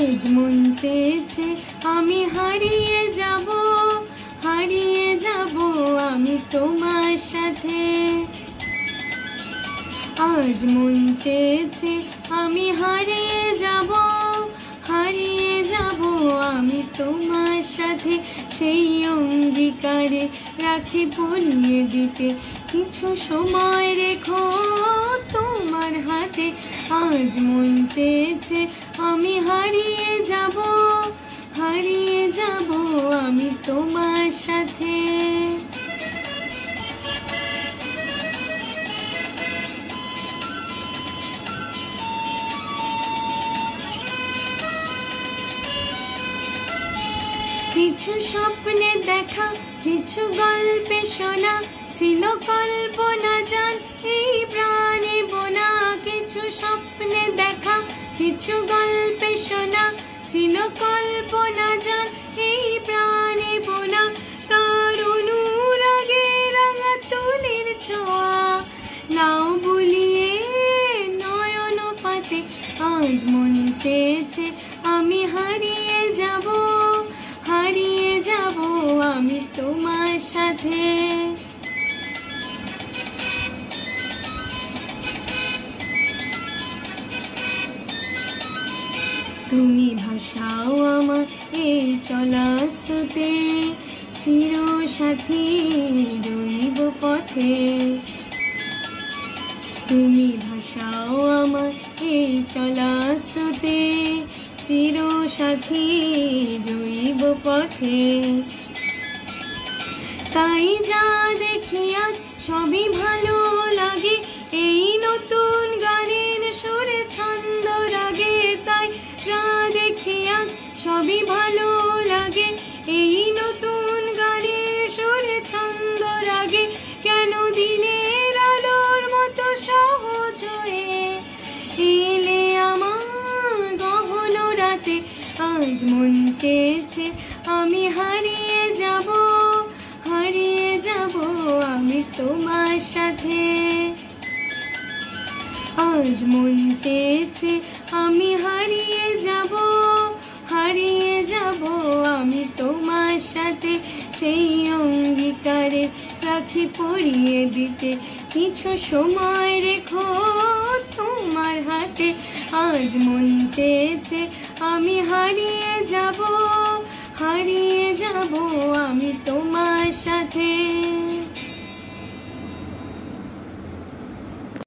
আজ মন চেয়েছে আমি হারিয়ে যাব আমি তোমার সাথে। আজ মন চেয়েছে আমি হারিয়ে যাব আমি তোমার সাথে। সেই অঙ্গীকারে রাখি পরিয়ে দিতে কিছু সময় রেখো তোমার হাতে। আজ মন চেয়েছে আমি হারিয়ে যাব আমি তোমার সাথে। কিছু স্বপ্নে দেখা কিছু গল্পে শোনা ছিল কল্পনা জান এই প্রাণে বোনা। কিছু স্বপ্নে দেখা কিছু গল্পে শোনা ছিল কল্পনা জান এই প্রাণে বোনা। তার অনুরাগে রাঙা তুলির ছোঁয়া নাও বুলিয়ে নয়ন পাতে। আজ মন চেয়েছে আমি হারিয়ে যাব আমি তোমার সাথে। তুমি ভাসাও আমার এই চলা স্রোতে, চির সাথী রইব পথে। তুমি ভাসাও আমার এই চলা স্রোতে, চির সাথী রইব পথে। তাই যা দেখি আজ সবই ভালো লাগে এই নতুন গানের সুরে ছন্দ রাগে। তাই যা দেখি আজ সবই ভালো লাগে এই নতুন গানের সুরে ছন্দ রাগে। কেন দিনের আলোর মতো সহজ হয়ে এলে আমার গহন রাতে। আজ মন চেয়েছে আমি হারিয়ে যাব আমি তোমার সাথে। আজ মন চেয়েছে আমি হারিয়ে যাব আমি তোমার সাথে। সেই অঙ্গীকারে রাখি পরিয়ে দিতে কিছু সময় রেখো তোমার হাতে। আজ মন চেয়েছে আমি হারিয়ে যাব আমি তোমার সাথে।